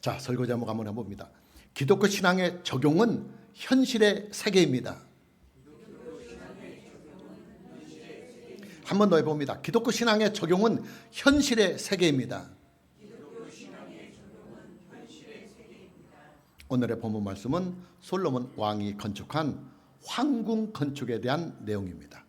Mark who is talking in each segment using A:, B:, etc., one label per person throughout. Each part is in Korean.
A: 자, 설교 제목 한번 해봅니다. 기독교 신앙의 적용은 현실의 세계입니다. 한 번 더 해봅니다. 기독교 신앙의 적용은 현실의 세계입니다. 오늘의 본문 말씀은 솔로몬 왕이 건축한 황궁 건축에 대한 내용입니다.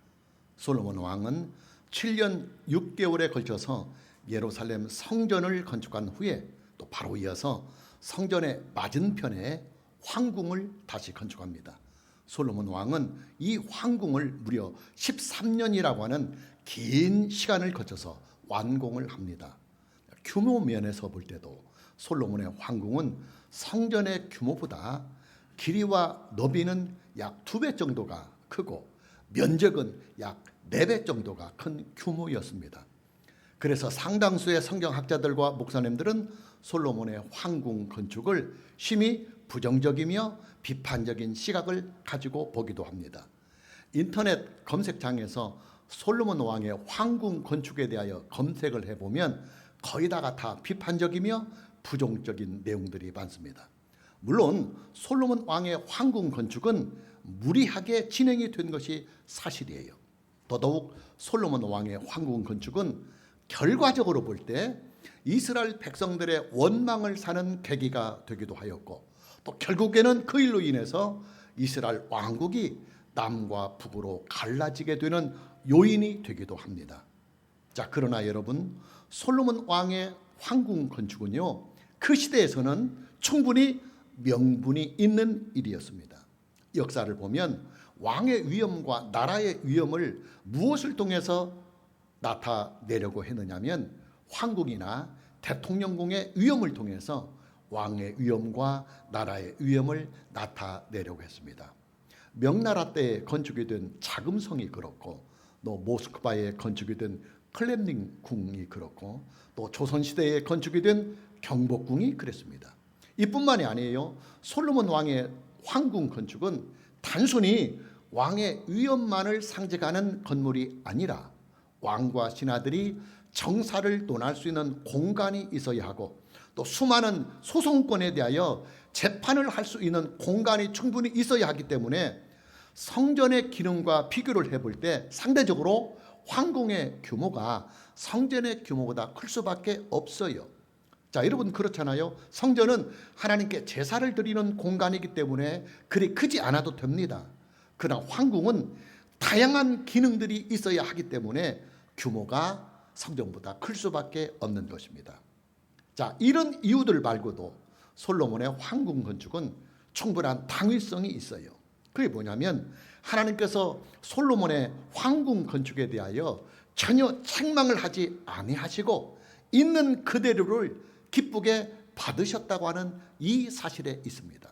A: 솔로몬 왕은 7년 6개월에 걸쳐서 예루살렘 성전을 건축한 후에 또 바로 이어서 성전의 맞은편에 황궁을 다시 건축합니다. 솔로몬 왕은 이 황궁을 무려 13년이라고 하는 긴 시간을 거쳐서 완공을 합니다. 규모 면에서 볼 때도 솔로몬의 황궁은 성전의 규모보다 길이와 너비는 약 2배 정도가 크고 면적은 약 4배 정도가 큰 규모였습니다. 그래서 상당수의 성경학자들과 목사님들은 솔로몬의 황궁 건축을 심히 부정적이며 비판적인 시각을 가지고 보기도 합니다. 인터넷 검색창에서 솔로몬 왕의 황궁 건축에 대하여 검색을 해보면 거의 다 비판적이며 부정적인 내용들이 많습니다. 물론 솔로몬 왕의 황궁 건축은 무리하게 진행이 된 것이 사실이에요. 더더욱 솔로몬 왕의 황궁 건축은 결과적으로 볼 때 이스라엘 백성들의 원망을 사는 계기가 되기도 하였고, 또 결국에는 그 일로 인해서 이스라엘 왕국이 남과 북으로 갈라지게 되는 요인이 되기도 합니다. 자, 그러나 여러분, 솔로몬 왕의 황궁 건축은요, 그 시대에서는 충분히 명분이 있는 일이었습니다. 역사를 보면 왕의 위엄과 나라의 위엄을 무엇을 통해서 나타내려고 했느냐면 황궁이나 대통령궁의 위엄을 통해서 왕의 위엄과 나라의 위엄을 나타내려고 했습니다. 명나라 때에 건축이 된 자금성이 그렇고, 또 모스크바에 건축이 된 클렘린 궁이 그렇고, 또 조선시대에 건축이 된 경복궁이 그랬습니다. 이뿐만이 아니에요. 솔로몬 왕의 황궁 건축은 단순히 왕의 위엄만을 상징하는 건물이 아니라 왕과 신하들이 정사를 논할 수 있는 공간이 있어야 하고, 또 수많은 소송권에 대하여 재판을 할 수 있는 공간이 충분히 있어야 하기 때문에 성전의 기능과 비교를 해볼 때 상대적으로 황궁의 규모가 성전의 규모보다 클 수밖에 없어요. 자, 여러분 그렇잖아요. 성전은 하나님께 제사를 드리는 공간이기 때문에 그리 크지 않아도 됩니다. 그러나 황궁은 다양한 기능들이 있어야 하기 때문에 규모가 성전보다 클 수밖에 없는 것입니다. 자, 이런 이유들 말고도 솔로몬의 황궁 건축은 충분한 당위성이 있어요. 그게 뭐냐면 하나님께서 솔로몬의 황궁 건축에 대하여 전혀 책망을 하지 아니하시고 있는 그대로를 기쁘게 받으셨다고 하는 이 사실에 있습니다.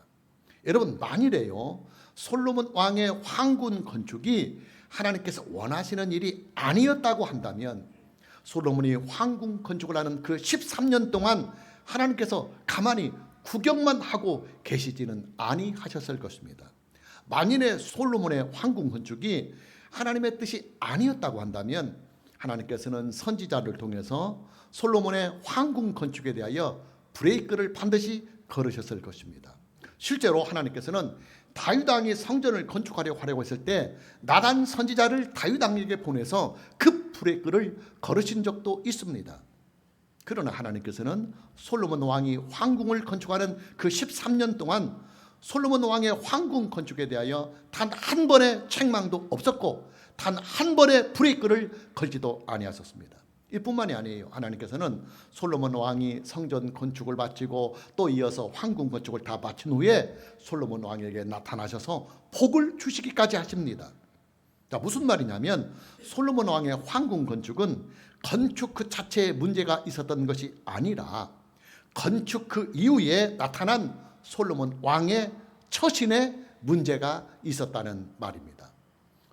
A: 여러분, 만일에요 솔로몬 왕의 황궁 건축이 하나님께서 원하시는 일이 아니었다고 한다면 솔로몬이 황궁 건축을 하는 그 13년 동안 하나님께서 가만히 구경만 하고 계시지는 아니하셨을 것입니다. 만일에 솔로몬의 황궁 건축이 하나님의 뜻이 아니었다고 한다면 하나님께서는 선지자를 통해서 솔로몬의 황궁 건축에 대하여 브레이크를 반드시 걸으셨을 것입니다. 실제로 하나님께서는 다윗 왕이 성전을 건축하려고 하려고 했을 때 나단 선지자를 다윗 왕에게 보내서 그 브레이크를 걸으신 적도 있습니다. 그러나 하나님께서는 솔로몬 왕이 황궁을 건축하는 그 13년 동안 솔로몬 왕의 황궁 건축에 대하여 단 한 번의 책망도 없었고 단 한 번의 브레이크를 걸지도 아니하셨습니다. 이뿐만이 아니에요. 하나님께서는 솔로몬 왕이 성전 건축을 마치고 또 이어서 황궁 건축을 다 마친 후에 솔로몬 왕에게 나타나셔서 복을 주시기까지 하십니다. 자, 무슨 말이냐면 솔로몬 왕의 황궁 건축은 건축 그 자체에 문제가 있었던 것이 아니라 건축 그 이후에 나타난 솔로몬 왕의 처신에 문제가 있었다는 말입니다.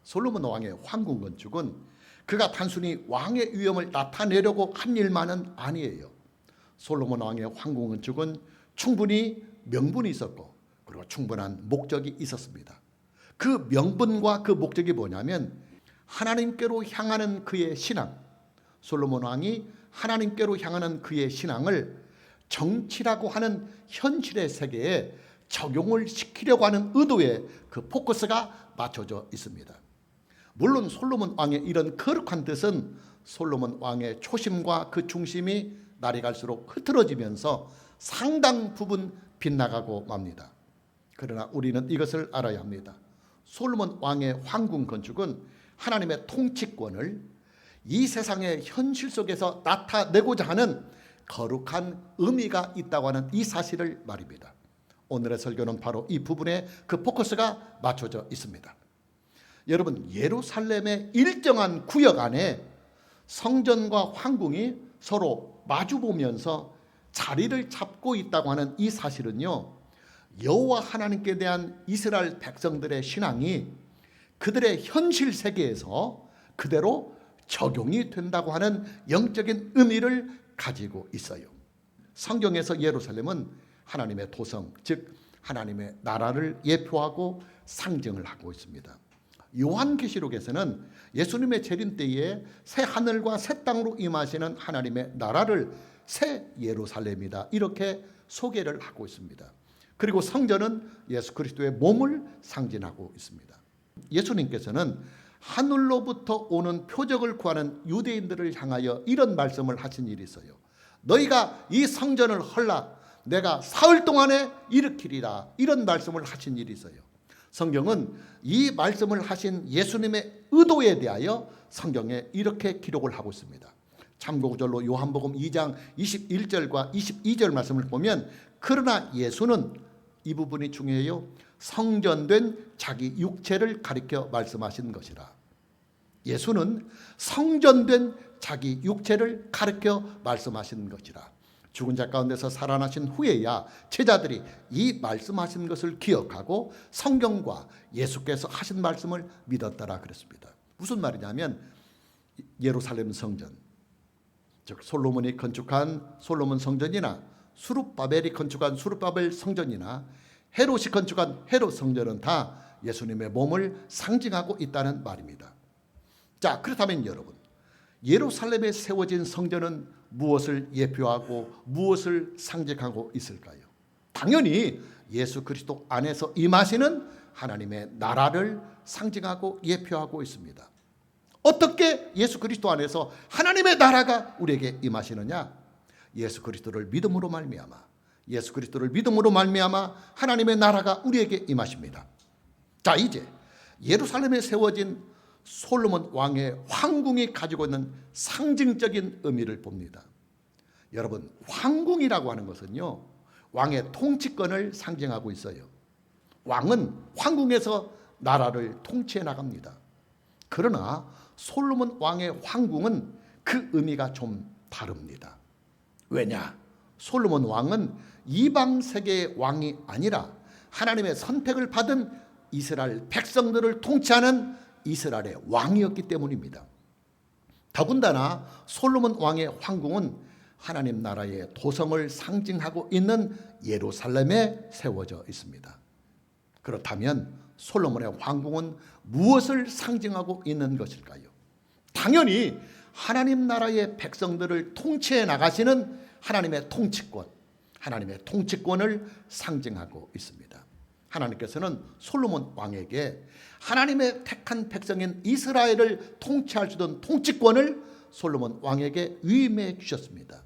A: 솔로몬 왕의 황궁 건축은 그가 단순히 왕의 위엄을 나타내려고 한 일만은 아니에요. 솔로몬 왕의 황궁 건축은 충분히 명분이 있었고 그리고 충분한 목적이 있었습니다. 그 명분과 그 목적이 뭐냐면 하나님께로 향하는 그의 신앙, 솔로몬 왕이 하나님께로 향하는 그의 신앙을 정치라고 하는 현실의 세계에 적용을 시키려고 하는 의도에 그 포커스가 맞춰져 있습니다. 물론 솔로몬 왕의 이런 거룩한 뜻은 솔로몬 왕의 초심과 그 중심이 날이 갈수록 흐트러지면서 상당 부분 빗나가고 맙니다. 그러나 우리는 이것을 알아야 합니다. 솔로몬 왕의 황궁 건축은 하나님의 통치권을 이 세상의 현실 속에서 나타내고자 하는 거룩한 의미가 있다고 하는 이 사실을 말입니다. 오늘의 설교는 바로 이 부분에 그 포커스가 맞춰져 있습니다. 여러분, 예루살렘의 일정한 구역 안에 성전과 황궁이 서로 마주보면서 자리를 잡고 있다고 하는 이 사실은요, 여호와 하나님께 대한 이스라엘 백성들의 신앙이 그들의 현실 세계에서 그대로 적용이 된다고 하는 영적인 의미를 가지고 있어요. 성경에서 예루살렘은 하나님의 도성, 즉 하나님의 나라를 예표하고 상징을 하고 있습니다. 요한계시록에서는 예수님의 재림 때에 새 하늘과 새 땅으로 임하시는 하나님의 나라를 새 예루살렘이다, 이렇게 소개를 하고 있습니다. 그리고 성전은 예수 그리스도의 몸을 상징하고 있습니다. 예수님께서는 하늘로부터 오는 표적을 구하는 유대인들을 향하여 이런 말씀을 하신 일이 있어요. 너희가 이 성전을 헐라 내가 사흘 동안에 일으키리라, 이런 말씀을 하신 일이 있어요. 성경은 이 말씀을 하신 예수님의 의도에 대하여 성경에 이렇게 기록을 하고 있습니다. 참고구절로 요한복음 2장 21절과 22절 말씀을 보면, 그러나 예수는, 이 부분이 중요해요, 성전된 자기 육체를 가리켜 말씀하신 것이라. 예수는 성전된 자기 육체를 가리켜 말씀하신 것이라. 죽은 자 가운데서 살아나신 후에야 제자들이 이 말씀하신 것을 기억하고 성경과 예수께서 하신 말씀을 믿었더라 그랬습니다. 무슨 말이냐면, 예루살렘 성전, 즉 솔로몬이 건축한 솔로몬 성전이나 수룹바벨이 건축한 수룹바벨 성전이나 헤롯이 건축한 헤롯 성전은 다 예수님의 몸을 상징하고 있다는 말입니다. 자, 그렇다면 여러분, 예루살렘에 세워진 성전은 무엇을 예표하고 무엇을 상징하고 있을까요? 당연히 예수 그리스도 안에서 임하시는 하나님의 나라를 상징하고 예표하고 있습니다. 어떻게 예수 그리스도 안에서 하나님의 나라가 우리에게 임하시느냐? 예수 그리스도를 믿음으로 말미암아, 예수 그리스도를 믿음으로 말미암아 하나님의 나라가 우리에게 임하십니다. 자, 이제 예루살렘에 세워진 솔로몬 왕의 황궁이 가지고 있는 상징적인 의미를 봅니다. 여러분, 황궁이라고 하는 것은요, 왕의 통치권을 상징하고 있어요. 왕은 황궁에서 나라를 통치해 나갑니다. 그러나 솔로몬 왕의 황궁은 그 의미가 좀 다릅니다. 왜냐? 솔로몬 왕은 이방 세계의 왕이 아니라 하나님의 선택을 받은 이스라엘 백성들을 통치하는 이스라엘의 왕이었기 때문입니다. 더군다나 솔로몬 왕의 황궁은 하나님 나라의 도성을 상징하고 있는 예루살렘에 세워져 있습니다. 그렇다면 솔로몬의 황궁은 무엇을 상징하고 있는 것일까요? 당연히 하나님 나라의 백성들을 통치해 나가시는 하나님의 통치권, 하나님의 통치권을 상징하고 있습니다. 하나님께서는 솔로몬 왕에게 하나님의 택한 백성인 이스라엘을 통치할 수 있는 통치권을 솔로몬 왕에게 위임해 주셨습니다.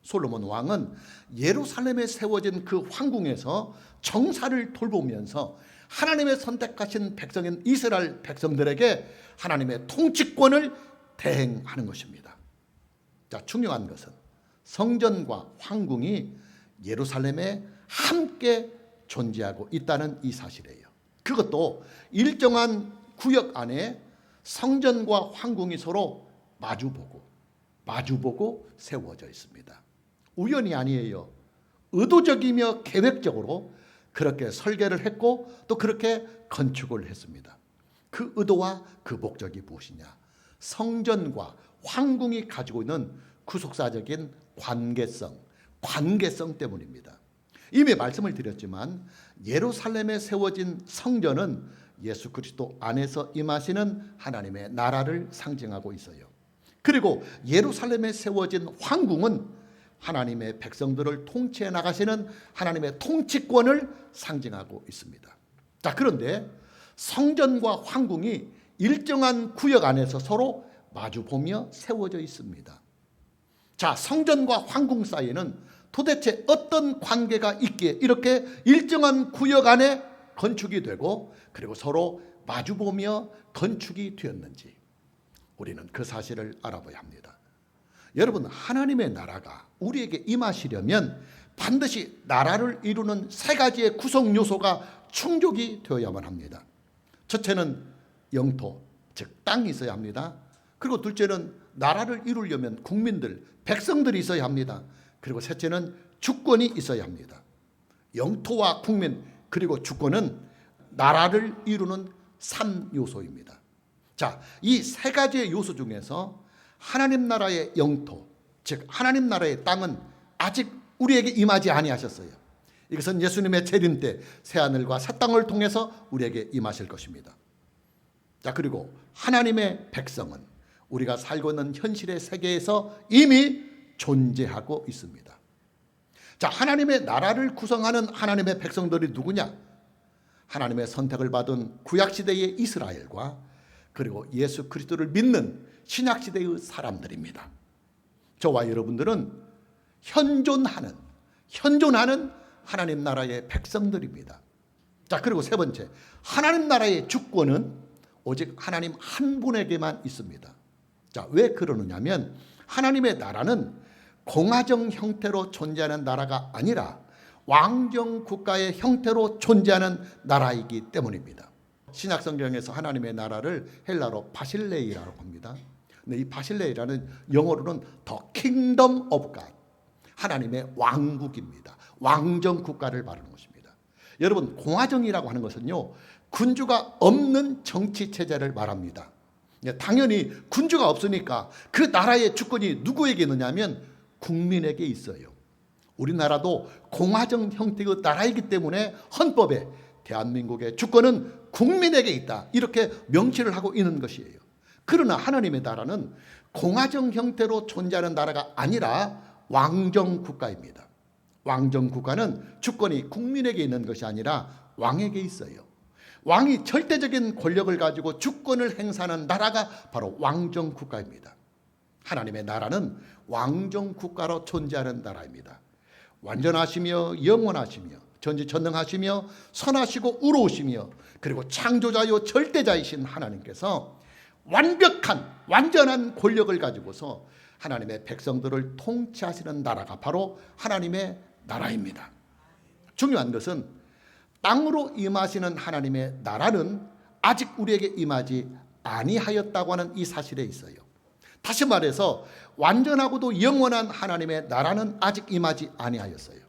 A: 솔로몬 왕은 예루살렘에 세워진 그 황궁에서 정사를 돌보면서 하나님의 선택하신 백성인 이스라엘 백성들에게 하나님의 통치권을 대행하는 것입니다. 자, 중요한 것은 성전과 황궁이 예루살렘에 함께 존재하고 있다는 이 사실이에요. 그것도 일정한 구역 안에 성전과 황궁이 서로 마주보고 세워져 있습니다. 우연이 아니에요. 의도적이며 계획적으로 그렇게 설계를 했고 또 그렇게 건축을 했습니다. 그 의도와 그 목적이 무엇이냐? 성전과 황궁이 가지고 있는 구속사적인 관계성 때문입니다. 이미 말씀을 드렸지만 예루살렘에 세워진 성전은 예수 그리스도 안에서 임하시는 하나님의 나라를 상징하고 있어요. 그리고 예루살렘에 세워진 황궁은 하나님의 백성들을 통치해 나가시는 하나님의 통치권을 상징하고 있습니다. 자, 그런데 성전과 황궁이 일정한 구역 안에서 서로 마주보며 세워져 있습니다. 자, 성전과 황궁 사이에는 도대체 어떤 관계가 있기에 이렇게 일정한 구역 안에 건축이 되고 그리고 서로 마주보며 건축이 되었는지 우리는 그 사실을 알아봐야 합니다. 여러분, 하나님의 나라가 우리에게 임하시려면 반드시 나라를 이루는 세 가지의 구성 요소가 충족이 되어야만 합니다. 첫째는 영토, 즉 땅이 있어야 합니다. 그리고 둘째는 나라를 이루려면 국민들, 백성들이 있어야 합니다. 그리고 셋째는 주권이 있어야 합니다. 영토와 국민 그리고 주권은 나라를 이루는 3요소입니다. 자, 이 세 가지의 요소 중에서 하나님 나라의 영토, 즉 하나님 나라의 땅은 아직 우리에게 임하지 아니하셨어요. 이것은 예수님의 재림 때 새하늘과 새 땅을 통해서 우리에게 임하실 것입니다. 자, 그리고 하나님의 백성은 우리가 살고 있는 현실의 세계에서 이미 존재하고 있습니다. 자, 하나님의 나라를 구성하는 하나님의 백성들이 누구냐? 하나님의 선택을 받은 구약시대의 이스라엘과 그리고 예수 그리스도를 믿는 신약시대의 사람들입니다. 저와 여러분들은 현존하는 하나님 나라의 백성들입니다. 자, 그리고 세 번째, 하나님 나라의 주권은 오직 하나님 한 분에게만 있습니다. 자, 왜 그러느냐면 하나님의 나라는 공화정 형태로 존재하는 나라가 아니라 왕정 국가의 형태로 존재하는 나라이기 때문입니다. 신약 성경에서 하나님의 나라를 헬라로 바실레이라고 합니다. 근데 이 바실레이라는 영어로는 The Kingdom of God, 하나님의 왕국입니다. 왕정 국가를 말하는 것입니다. 여러분, 공화정이라고 하는 것은요, 군주가 없는 정치 체제를 말합니다. 당연히 군주가 없으니까 그 나라의 주권이 누구에게 있느냐면 국민에게 있어요. 우리나라도 공화정 형태의 나라이기 때문에 헌법에 대한민국의 주권은 국민에게 있다, 이렇게 명시를 하고 있는 것이에요. 그러나 하나님의 나라는 공화정 형태로 존재하는 나라가 아니라 왕정 국가입니다. 왕정 국가는 주권이 국민에게 있는 것이 아니라 왕에게 있어요. 왕이 절대적인 권력을 가지고 주권을 행사하는 나라가 바로 왕정 국가입니다. 하나님의 나라는 왕정 국가로 존재하는 나라입니다. 완전하시며 영원하시며 전지전능하시며 선하시고 의로우시며 그리고 창조자요 절대자이신 하나님께서 완전한 권력을 가지고서 하나님의 백성들을 통치하시는 나라가 바로 하나님의 나라입니다. 중요한 것은 땅으로 임하시는 하나님의 나라는 아직 우리에게 임하지 아니하였다고 하는 이 사실에 있어요. 다시 말해서 완전하고도 영원한 하나님의 나라는 아직 임하지 아니하였어요.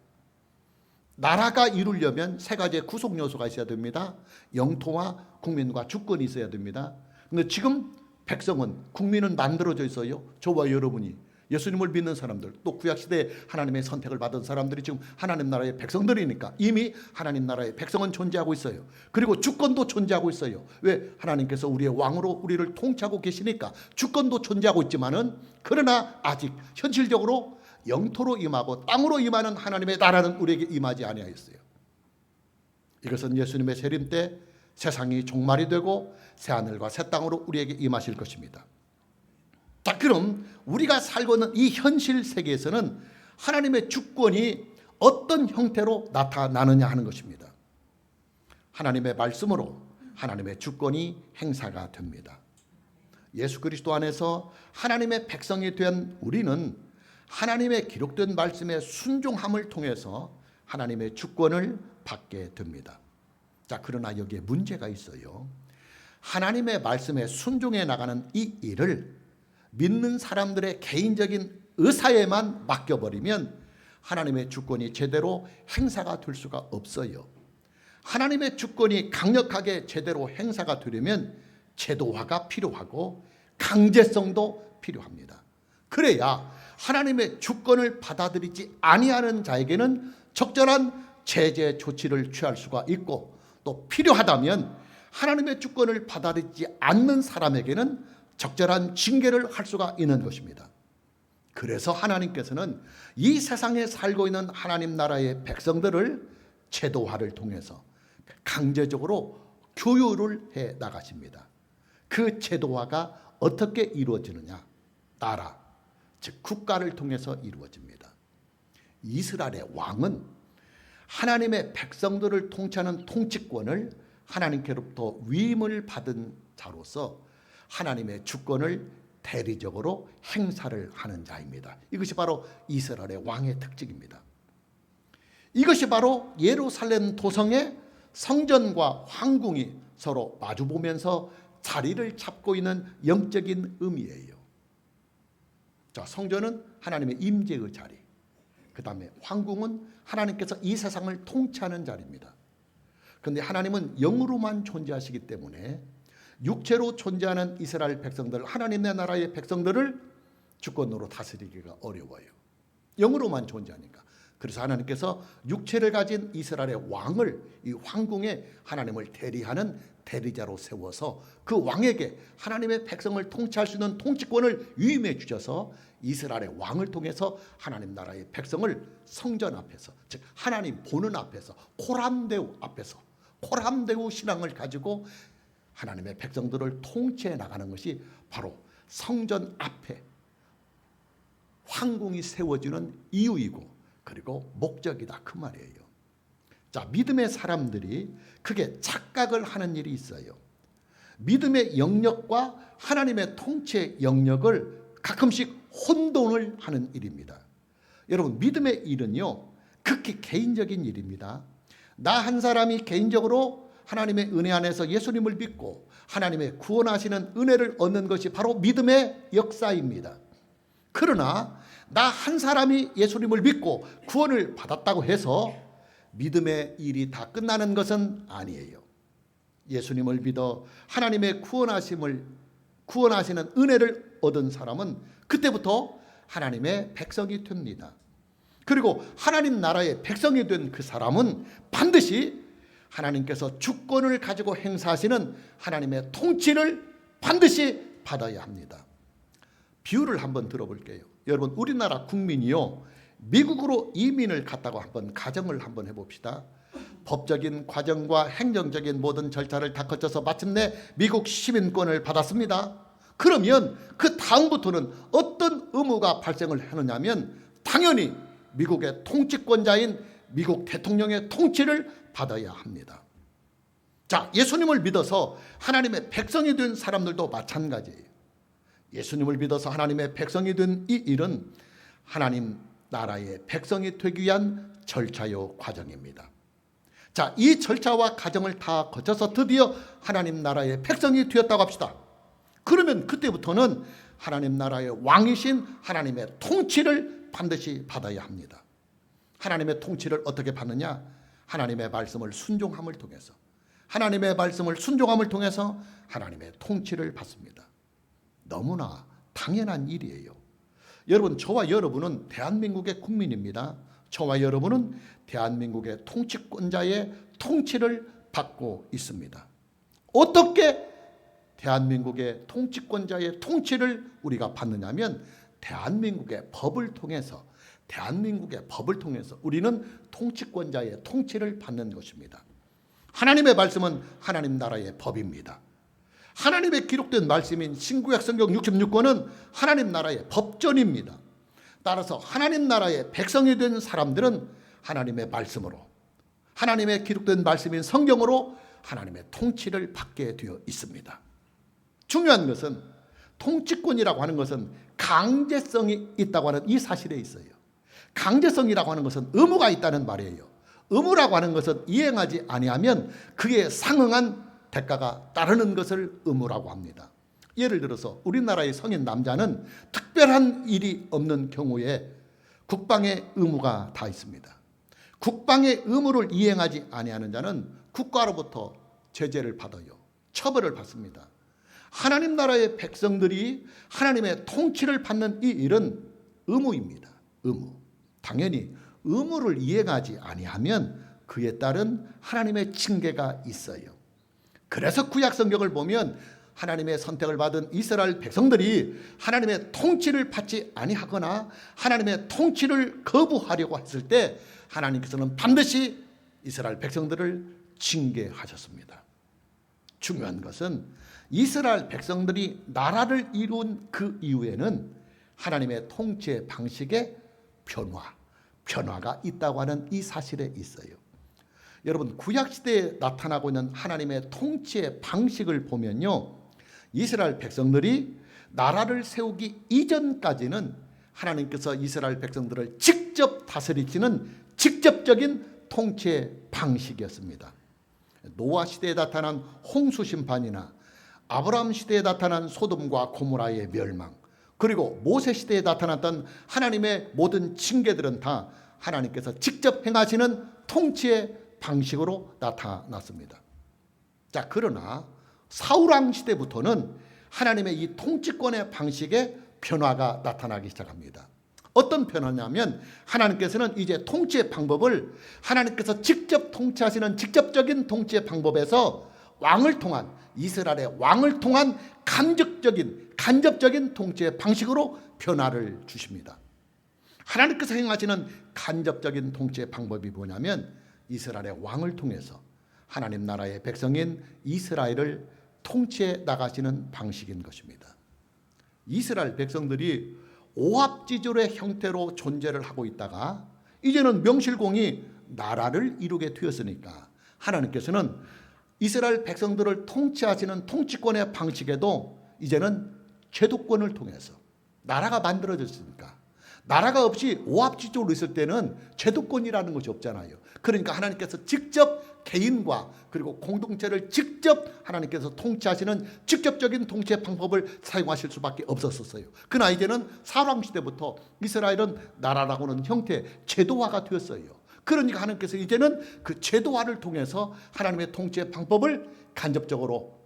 A: 나라가 이루려면 세 가지의 구속 요소가 있어야 됩니다. 영토와 국민과 주권이 있어야 됩니다. 그런데 지금 백성은, 국민은 만들어져 있어요. 저와 여러분이, 예수님을 믿는 사람들, 또 구약시대에 하나님의 선택을 받은 사람들이 지금 하나님 나라의 백성들이니까 이미 하나님 나라의 백성은 존재하고 있어요. 그리고 주권도 존재하고 있어요. 왜? 하나님께서 우리의 왕으로 우리를 통치하고 계시니까 주권도 존재하고 있지만은, 그러나 아직 현실적으로 영토로 임하고 땅으로 임하는 하나님의 나라는 우리에게 임하지 아니하였어요. 이것은 예수님의 재림 때 세상이 종말이 되고 새하늘과 새 땅으로 우리에게 임하실 것입니다. 자, 그럼 우리가 살고 있는 이 현실 세계에서는 하나님의 주권이 어떤 형태로 나타나느냐 하는 것입니다. 하나님의 말씀으로 하나님의 주권이 행사가 됩니다. 예수 그리스도 안에서 하나님의 백성이 된 우리는 하나님의 기록된 말씀에 순종함을 통해서 하나님의 주권을 받게 됩니다. 자, 그러나 여기에 문제가 있어요. 하나님의 말씀에 순종해 나가는 이 일을 믿는 사람들의 개인적인 의사에만 맡겨버리면 하나님의 주권이 제대로 행사가 될 수가 없어요. 하나님의 주권이 강력하게 제대로 행사가 되려면 제도화가 필요하고 강제성도 필요합니다. 그래야 하나님의 주권을 받아들이지 아니하는 자에게는 적절한 제재 조치를 취할 수가 있고, 또 필요하다면 하나님의 주권을 받아들이지 않는 사람에게는 적절한 징계를 할 수가 있는 것입니다. 그래서 하나님께서는 이 세상에 살고 있는 하나님 나라의 백성들을 제도화를 통해서 강제적으로 교육을 해 나가십니다. 그 제도화가 어떻게 이루어지느냐? 나라, 즉 국가를 통해서 이루어집니다. 이스라엘의 왕은 하나님의 백성들을 통치하는 통치권을 하나님께로부터 위임을 받은 자로서 하나님의 주권을 대리적으로 행사를 하는 자입니다. 이것이 바로 이스라엘의 왕의 특징입니다. 이것이 바로 예루살렘 도성의 성전과 황궁이 서로 마주보면서 자리를 잡고 있는 영적인 의미예요. 자, 성전은 하나님의 임재의 자리, 그 다음에 황궁은 하나님께서 이 세상을 통치하는 자리입니다. 그런데 하나님은 영으로만 존재하시기 때문에 육체로 존재하는 이스라엘 백성들, 하나님의 나라의 백성들을 주권으로 다스리기가 어려워요. 영으로만 존재하니까. 그래서 하나님께서 육체를 가진 이스라엘의 왕을 이 황궁에 하나님을 대리하는 대리자로 세워서 그 왕에게 하나님의 백성을 통치할 수 있는 통치권을 위임해 주셔서 이스라엘의 왕을 통해서 하나님 나라의 백성을 성전 앞에서, 즉 하나님 보는 앞에서, 코람데우 앞에서, 코람데우 신앙을 가지고 하나님의 백성들을 통치해 나가는 것이 바로 성전 앞에 황궁이 세워지는 이유이고 그리고 목적이다, 그 말이에요. 자, 믿음의 사람들이 크게 착각을 하는 일이 있어요. 믿음의 영역과 하나님의 통치의 영역을 가끔씩 혼돈을 하는 일입니다. 여러분, 믿음의 일은요, 극히 개인적인 일입니다. 나 한 사람이 개인적으로 하나님의 은혜 안에서 예수님을 믿고 하나님의 구원하시는 은혜를 얻는 것이 바로 믿음의 역사입니다. 그러나 나 한 사람이 예수님을 믿고 구원을 받았다고 해서 믿음의 일이 다 끝나는 것은 아니에요. 예수님을 믿어 하나님의 구원하시는 은혜를 얻은 사람은 그때부터 하나님의 백성이 됩니다. 그리고 하나님 나라의 백성이 된 그 사람은 반드시 하나님께서 주권을 가지고 행사하시는 하나님의 통치를 반드시 받아야 합니다. 비유를 한번 들어볼게요. 여러분, 우리나라 국민이요, 미국으로 이민을 갔다고 한번 가정을 한번 해봅시다. 법적인 과정과 행정적인 모든 절차를 다 거쳐서 마침내 미국 시민권을 받았습니다. 그러면 그 다음부터는 어떤 의무가 발생을 하느냐면 당연히 미국의 통치권자인 미국 대통령의 통치를 받아야 합니다. 자, 예수님을 믿어서 하나님의 백성이 된 사람들도 마찬가지예요. 예수님을 믿어서 하나님의 백성이 된 이 일은 하나님 나라의 백성이 되기 위한 절차요 과정입니다. 자, 이 절차와 과정을 다 거쳐서 드디어 하나님 나라의 백성이 되었다고 합시다. 그러면 그때부터는 하나님 나라의 왕이신 하나님의 통치를 반드시 받아야 합니다. 하나님의 통치를 어떻게 받느냐? 하나님의 말씀을 순종함을 통해서, 하나님의 말씀을 순종함을 통해서 하나님의 통치를 받습니다. 너무나 당연한 일이에요. 여러분, 저와 여러분은 대한민국의 국민입니다. 저와 여러분은 대한민국의 통치권자의 통치를 받고 있습니다. 어떻게 대한민국의 통치권자의 통치를 우리가 받느냐면 대한민국의 법을 통해서 우리는 통치권자의 통치를 받는 것입니다. 하나님의 말씀은 하나님 나라의 법입니다. 하나님의 기록된 말씀인 신구약 성경 66권은 하나님 나라의 법전입니다. 따라서 하나님 나라의 백성이 된 사람들은 하나님의 말씀으로, 하나님의 기록된 말씀인 성경으로 하나님의 통치를 받게 되어 있습니다. 중요한 것은 통치권이라고 하는 것은 강제성이 있다고 하는 이 사실에 있어요. 강제성이라고 하는 것은 의무가 있다는 말이에요. 의무라고 하는 것은 이행하지 아니하면 그에 상응한 대가가 따르는 것을 의무라고 합니다. 예를 들어서 우리나라의 성인 남자는 특별한 일이 없는 경우에 국방의 의무가 다 있습니다. 국방의 의무를 이행하지 아니하는 자는 국가로부터 제재를 받아요. 처벌을 받습니다. 하나님 나라의 백성들이 하나님의 통치를 받는 이 일은 의무입니다. 의무. 당연히 의무를 이행하지 아니하면 그에 따른 하나님의 징계가 있어요. 그래서 구약 성경을 보면 하나님의 선택을 받은 이스라엘 백성들이 하나님의 통치를 받지 아니하거나 하나님의 통치를 거부하려고 했을 때 하나님께서는 반드시 이스라엘 백성들을 징계하셨습니다. 중요한 것은 이스라엘 백성들이 나라를 이룬 그 이후에는 하나님의 통치의 방식에 변화가 있다고 하는 이 사실에 있어요. 여러분, 구약시대에 나타나고 있는 하나님의 통치의 방식을 보면요, 이스라엘 백성들이 나라를 세우기 이전까지는 하나님께서 이스라엘 백성들을 직접 다스리시는 직접적인 통치의 방식이었습니다. 노아 시대에 나타난 홍수 심판이나 아브라함 시대에 나타난 소돔과 고모라의 멸망, 그리고 모세 시대에 나타났던 하나님의 모든 징계들은 다 하나님께서 직접 행하시는 통치의 방식으로 나타났습니다. 자, 그러나 사울왕 시대부터는 하나님의 이 통치권의 방식에 변화가 나타나기 시작합니다. 어떤 변화냐면 하나님께서는 이제 통치의 방법을 하나님께서 직접 통치하시는 직접적인 통치의 방법에서 왕을 통한, 이스라엘의 왕을 통한 간접적인 통치의 방식으로 변화를 주십니다. 하나님께서 행하시는 간접적인 통치의 방법이 뭐냐면 이스라엘의 왕을 통해서 하나님 나라의 백성인 이스라엘을 통치해 나가시는 방식인 것입니다. 이스라엘 백성들이 오합지졸의 형태로 존재를 하고 있다가 이제는 명실공히 나라를 이루게 되었으니까 하나님께서는 이스라엘 백성들을 통치하시는 통치권의 방식에도 이제는 제도권을 통해서 나라가 만들어졌으니까, 나라가 없이 오합지졸로 있을 때는 제도권이라는 것이 없잖아요. 그러니까 하나님께서 직접 개인과 그리고 공동체를 직접 하나님께서 통치하시는 직접적인 통치의 방법을 사용하실 수밖에 없었어요. 그러나 이제는 사울왕 시대부터 이스라엘은 나라라고는 형태, 제도화가 되었어요. 그러니까 하나님께서 이제는 그 제도화를 통해서 하나님의 통치의 방법을 간접적으로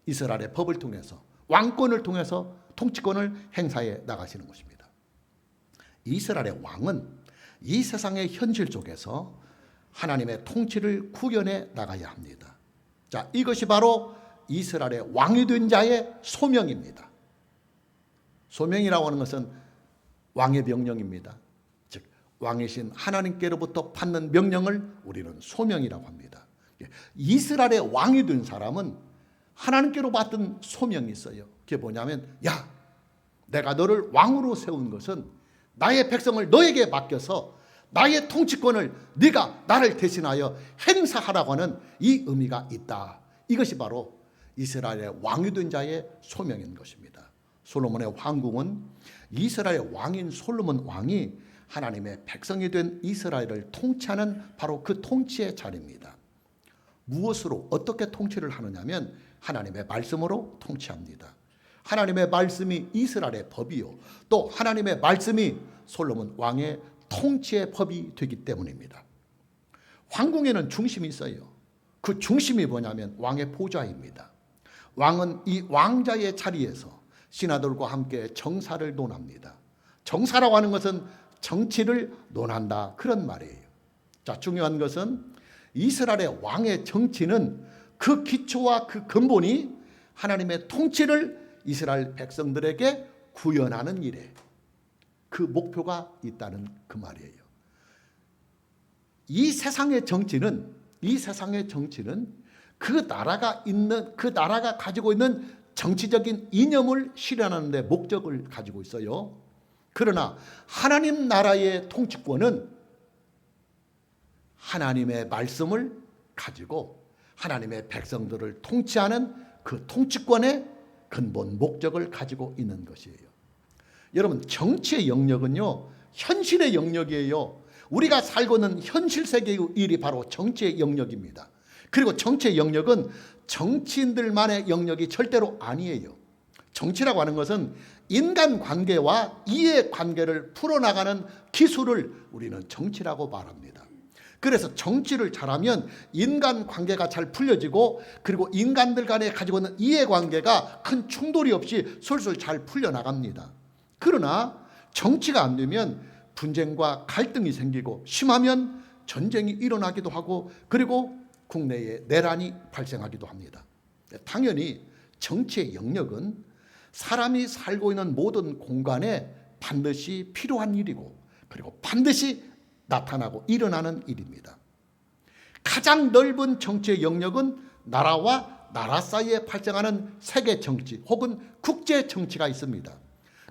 A: 이스라엘의 법을 통해서, 왕권을 통해서 통치권을 행사해 나가시는 것입니다. 이스라엘의 왕은 이 세상의 현실 속에서 하나님의 통치를 구현해 나가야 합니다. 자, 이것이 바로 이스라엘의 왕이 된 자의 소명입니다. 소명이라고 하는 것은 왕의 명령입니다. 즉 왕이신 하나님께로부터 받는 명령을 우리는 소명이라고 합니다. 이스라엘의 왕이 된 사람은 하나님께로 받은 소명이 있어요. 그게 뭐냐면, 야, 내가 너를 왕으로 세운 것은 나의 백성을 너에게 맡겨서 나의 통치권을 네가 나를 대신하여 행사하라고 하는 이 의미가 있다. 이것이 바로 이스라엘의 왕이 된 자의 소명인 것입니다. 솔로몬의 황궁은 이스라엘의 왕인 솔로몬 왕이 하나님의 백성이 된 이스라엘을 통치하는 바로 그 통치의 자리입니다. 무엇으로 어떻게 통치를 하느냐면 하나님의 말씀으로 통치합니다. 하나님의 말씀이 이스라엘의 법이요, 또 하나님의 말씀이 솔로몬 왕의 통치의 법이 되기 때문입니다. 황궁에는 중심이 있어요. 그 중심이 뭐냐면 왕의 보좌입니다. 왕은 이 왕자의 자리에서 신하들과 함께 정사를 논합니다. 정사라고 하는 것은 정치를 논한다, 그런 말이에요. 자, 중요한 것은 이스라엘의 왕의 정치는 그 기초와 그 근본이 하나님의 통치를 이스라엘 백성들에게 구현하는 일에 그 목표가 있다는 그 말이에요. 이 세상의 정치는 그 나라가 가지고 있는 정치적인 이념을 실현하는 데 목적을 가지고 있어요. 그러나 하나님 나라의 통치권은 하나님의 말씀을 가지고 하나님의 백성들을 통치하는 그 통치권의 근본 목적을 가지고 있는 것이에요. 여러분, 정치의 영역은요, 현실의 영역이에요. 우리가 살고 있는 현실 세계의 일이 바로 정치의 영역입니다. 그리고 정치의 영역은 정치인들만의 영역이 절대로 아니에요. 정치라고 하는 것은 인간관계와 이해관계를 풀어나가는 기술을 우리는 정치라고 말합니다. 그래서 정치를 잘하면 인간관계가 잘 풀려지고, 그리고 인간들 간에 가지고 있는 이해관계가 큰 충돌이 없이 술술 잘 풀려나갑니다. 그러나 정치가 안 되면 분쟁과 갈등이 생기고, 심하면 전쟁이 일어나기도 하고, 그리고 국내에 내란이 발생하기도 합니다. 당연히 정치의 영역은 사람이 살고 있는 모든 공간에 반드시 필요한 일이고 그리고 반드시 나타나고 일어나는 일입니다. 가장 넓은 정치의 영역은 나라와 나라 사이에 발생하는 세계 정치 혹은 국제 정치가 있습니다.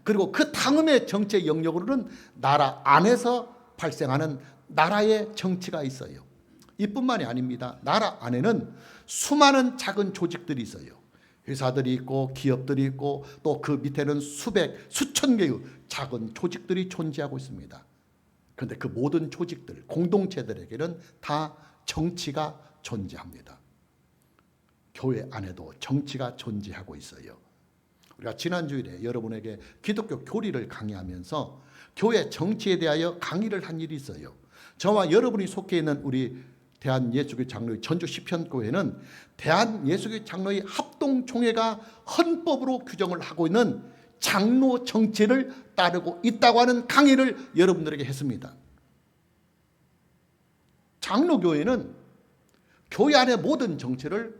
A: 그리고 그 다음의 정치의 영역으로는 나라 안에서 발생하는 나라의 정치가 있어요. 이뿐만이 아닙니다. 나라 안에는 수많은 작은 조직들이 있어요. 회사들이 있고 기업들이 있고 또 그 밑에는 수천 개의 작은 조직들이 존재하고 있습니다. 그런데 그 모든 조직들, 공동체들에게는 다 정치가 존재합니다. 교회 안에도 정치가 존재하고 있어요. 우리가 지난 주일에 여러분에게 기독교 교리를 강의하면서 교회 정치에 대하여 강의를 한 일이 있어요. 저와 여러분이 속해 있는 우리 대한예수교회 장로회 전주 시편교회는 대한예수교회 장로회 합동총회가 헌법으로 규정을 하고 있는 장로 정치를 따르고 있다고 하는 강의를 여러분들에게 했습니다. 장로교회는 교회 안의 모든 정치를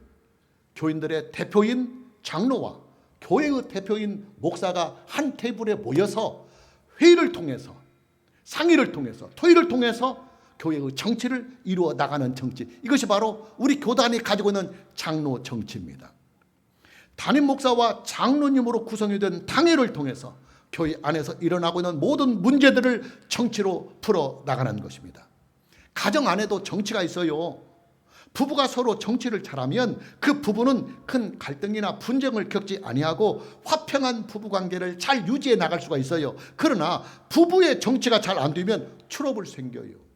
A: 교인들의 대표인 장로와 교회의 대표인 목사가 한 테이블에 모여서 회의를 통해서 상의를 통해서 토의를 통해서 교회의 정치를 이루어 나가는 정치, 이것이 바로 우리 교단이 가지고 있는 장로 정치입니다. 담임 목사와 장로님으로 구성이 된 당회를 통해서 교회 안에서 일어나고 있는 모든 문제들을 정치로 풀어 나가는 것입니다. 가정 안에도 정치가 있어요. 부부가 서로 정치를 잘하면 그 부부는 큰 갈등이나 분쟁을 겪지 아니하고 화평한 부부관계를 잘 유지해 나갈 수가 있어요. 그러나 부부의 정치가 잘 안 되면 트러블 생겨요.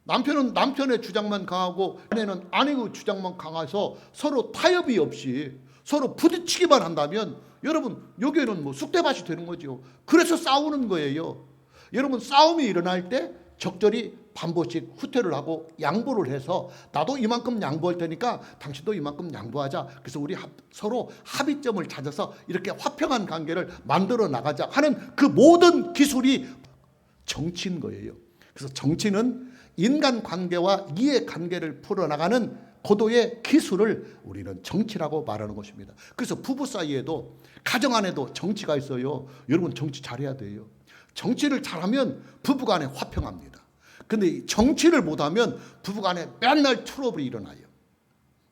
A: 남편은 남편의 주장만 강하고 아내는 아내의 주장만 강해서 서로 타협이 없이 서로 부딪히기만 한다면 여러분 여기에는 뭐 쑥대밭이 되는 거죠. 그래서 싸우는 거예요. 여러분 싸움이 일어날 때 적절히 반복씩 후퇴를 하고 양보를 해서 나도 이만큼 양보할 테니까 당신도 이만큼 양보하자. 그래서 우리 서로 합의점을 찾아서 이렇게 화평한 관계를 만들어 나가자 하는 그 모든 기술이 정치인 거예요. 그래서 정치는 인간관계와 이해관계를 풀어나가는 고도의 기술을 우리는 정치라고 말하는 것입니다. 그래서 부부 사이에도 가정 안에도 정치가 있어요. 여러분 정치 잘해야 돼요. 정치를 잘하면 부부간에 화평합니다. 근데 정치를 못하면 부부간에 맨날 트러블이 일어나요.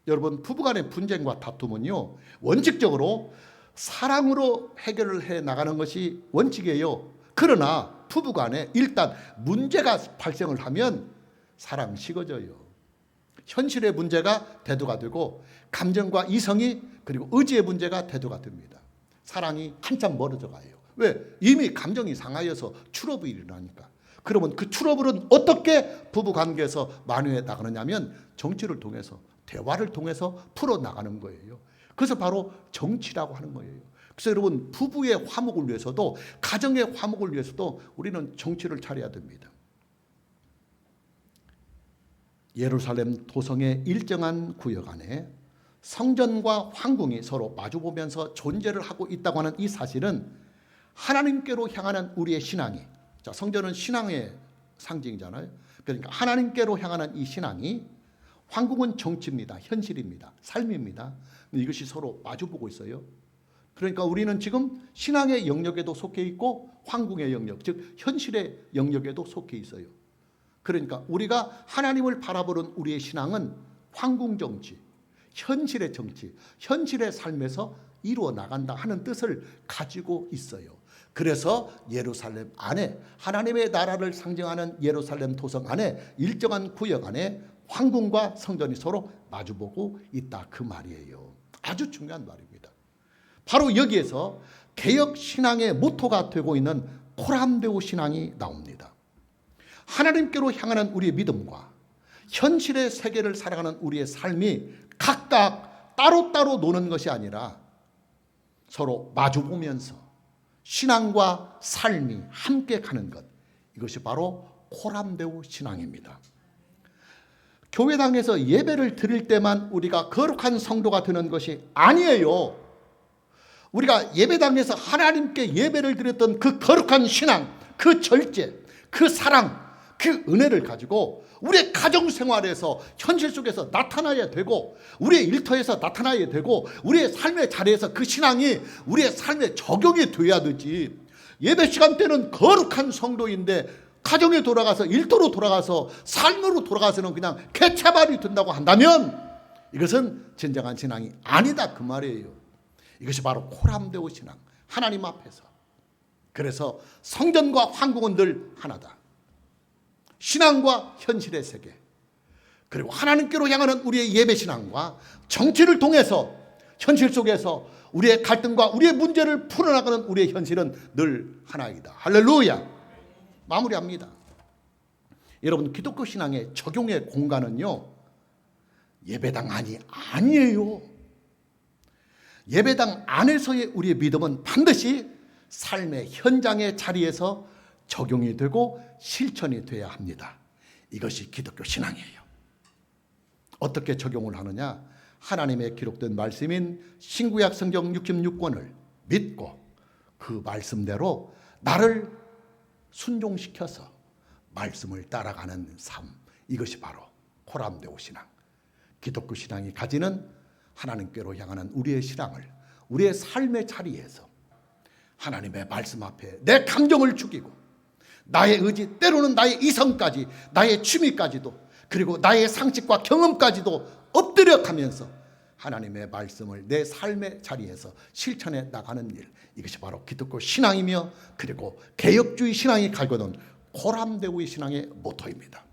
A: 여러분 부부간의 분쟁과 다툼은요 원칙적으로 사랑으로 해결을 해 나가는 것이 원칙이에요. 그러나 부부간에 일단 문제가 발생을 하면 사랑 식어져요. 현실의 문제가 대두가 되고 감정과 이성이 그리고 의지의 문제가 대두가 됩니다. 사랑이 한참 멀어져 가요. 왜? 이미 감정이 상하여서 트러블이 일어나니까. 그러면 그 트러블은 어떻게 부부관계에서 만회해 나가느냐 하면 정치를 통해서 대화를 통해서 풀어나가는 거예요. 그래서 바로 정치라고 하는 거예요. 그래서 여러분 부부의 화목을 위해서도 가정의 화목을 위해서도 우리는 정치를 잘해야 됩니다. 예루살렘 도성의 일정한 구역 안에 성전과 황궁이 서로 마주보면서 존재를 하고 있다고 하는 이 사실은 하나님께로 향하는 우리의 신앙이, 자 성전은 신앙의 상징이잖아요. 그러니까 하나님께로 향하는 이 신앙이, 황궁은 정치입니다. 현실입니다. 삶입니다. 이것이 서로 마주보고 있어요. 그러니까 우리는 지금 신앙의 영역에도 속해 있고 황궁의 영역, 즉 현실의 영역에도 속해 있어요. 그러니까 우리가 하나님을 바라보는 우리의 신앙은 황궁 정치, 현실의 정치, 현실의 삶에서 이루어 나간다 하는 뜻을 가지고 있어요. 그래서 예루살렘 안에 하나님의 나라를 상징하는 예루살렘 도성 안에 일정한 구역 안에 황궁과 성전이 서로 마주보고 있다 그 말이에요. 아주 중요한 말입니다. 바로 여기에서 개혁 신앙의 모토가 되고 있는 코람데오 신앙이 나옵니다. 하나님께로 향하는 우리의 믿음과 현실의 세계를 살아가는 우리의 삶이 각각 따로따로 노는 것이 아니라 서로 마주보면서 신앙과 삶이 함께 가는 것, 이것이 바로 코람데오 신앙입니다. 교회당에서 예배를 드릴 때만 우리가 거룩한 성도가 되는 것이 아니에요. 우리가 예배당에서 하나님께 예배를 드렸던 그 거룩한 신앙, 그 절제, 그 사랑, 그 은혜를 가지고 우리의 가정생활에서 현실 속에서 나타나야 되고, 우리의 일터에서 나타나야 되고, 우리의 삶의 자리에서 그 신앙이 우리의 삶에 적용이 돼야 되지. 예배 시간 때는 거룩한 성도인데 가정에 돌아가서, 일터로 돌아가서, 삶으로 돌아가서는 그냥 개차발이 된다고 한다면 이것은 진정한 신앙이 아니다, 그 말이에요. 이것이 바로 코람데오 신앙, 하나님 앞에서. 그래서 성전과 황궁은 늘 하나다. 신앙과 현실의 세계, 그리고 하나님께로 향하는 우리의 예배 신앙과 정치를 통해서 현실 속에서 우리의 갈등과 우리의 문제를 풀어나가는 우리의 현실은 늘 하나이다. 할렐루야. 마무리합니다. 여러분, 기독교 신앙의 적용의 공간은요, 예배당 안이 아니에요. 예배당 안에서의 우리의 믿음은 반드시 삶의 현장의 자리에서 적용이 되고 실천이 돼야 합니다. 이것이 기독교 신앙이에요. 어떻게 적용을 하느냐? 하나님의 기록된 말씀인 신구약 성경 66권을 믿고 그 말씀대로 나를 순종시켜서 말씀을 따라가는 삶, 이것이 바로 코람데오 신앙, 기독교 신앙이 가지는 하나님께로 향하는 우리의 신앙을 우리의 삶의 자리에서 하나님의 말씀 앞에 내 감정을 죽이고 나의 의지, 때로는 나의 이성까지, 나의 취미까지도, 그리고 나의 상식과 경험까지도 엎드려 가면서 하나님의 말씀을 내 삶의 자리에서 실천해 나가는 일, 이것이 바로 기독교 신앙이며, 그리고 개혁주의 신앙이 갈고는 코람데오의 신앙의 모토입니다.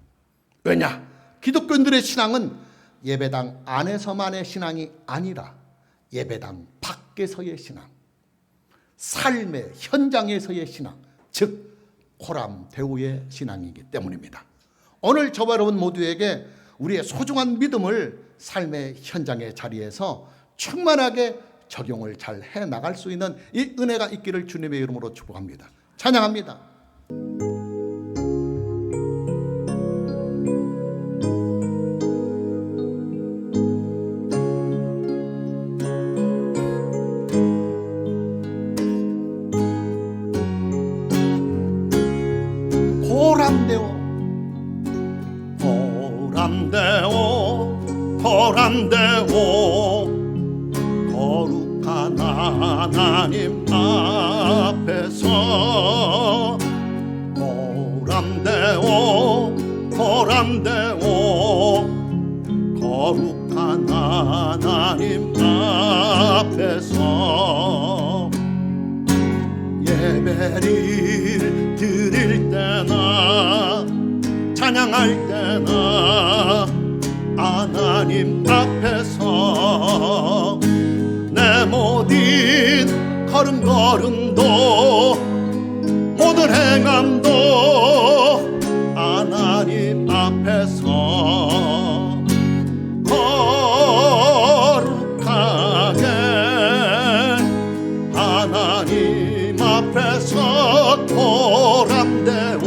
A: 왜냐? 기독교인들의 신앙은 예배당 안에서만의 신앙이 아니라 예배당 밖에서의 신앙, 삶의 현장에서의 신앙, 즉 코람데오의 신앙이기 때문입니다. 오늘 저와 여러분 모두에게 우리의 소중한 믿음을 삶의 현장의 자리에서 충만하게 적용을 잘 해나갈 수 있는 이 은혜가 있기를 주님의 이름으로 축복합니다. 찬양합니다.
B: 코람데오 거룩한 하나님 앞에서 코람데오 거룩한 하나님 앞에서 예배를 드릴 때나 찬양할 때나 하나님 앞에서 내 모든 걸음걸음도 모든 행함도 하나님 앞에서 거룩하게 하나님 앞에서 코람데오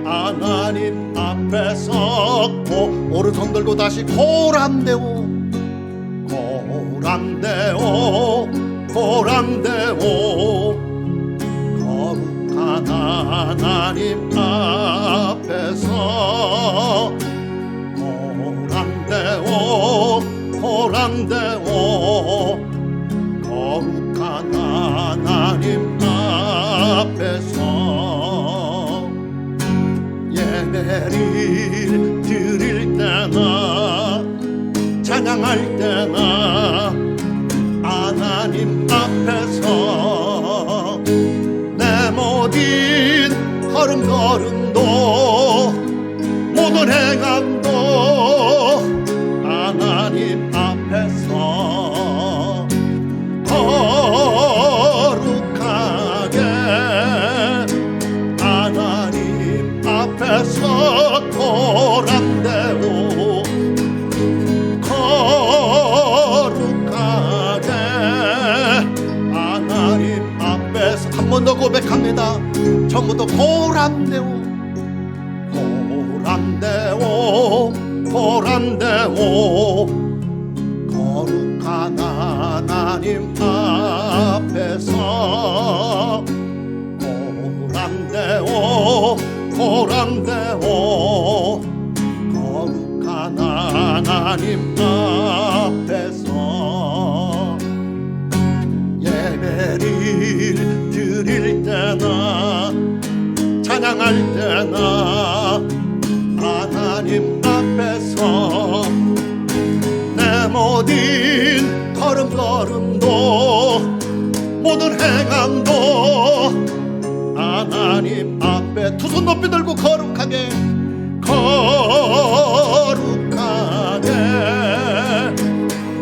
B: 하나님 앞에서 오른손 들고 다시 코람데오 거룩한 하나님 앞에서 코람데오 거룩한 하나님 앞에서 예배를 드릴 때나 찬양할 때나 하나님 앞에서 내 모든 걸음걸음도 모든 행함도 하나님 앞에서 거룩하게 하나님 앞에서 코람데오 거룩하게 하나님 앞에서 한 번 더 고백합니다. 처음부터 코람데오 거룩한 거룩한 하나님 앞에서 고람되오 거룩한 하나님 앞에서 예배를 드릴 때나 찬양할 때나 하나님 앞에서 내 모든 걸음걸음도 모든 행함도 하나님 앞에 두 손 높이 들고 거룩하게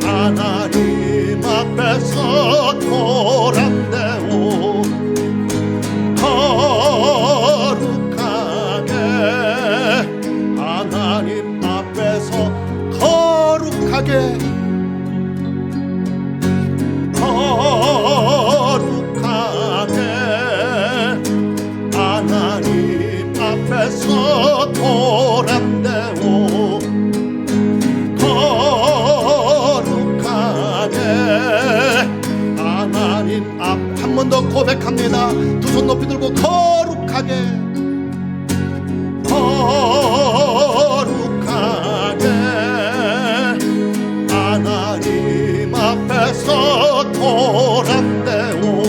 B: 하나님 앞에서 고람되오 거룩하게 하나님 앞에서 거룩하게 하나님 앞에서 고람되오 거룩하게 하나님 앞 한 번 더 고백합니다. 두 손 높이 들고 거룩하게 하나님 앞에서 고람되오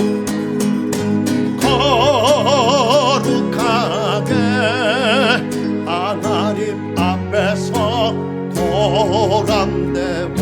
B: 거룩하게 하나님 앞에서 고람되오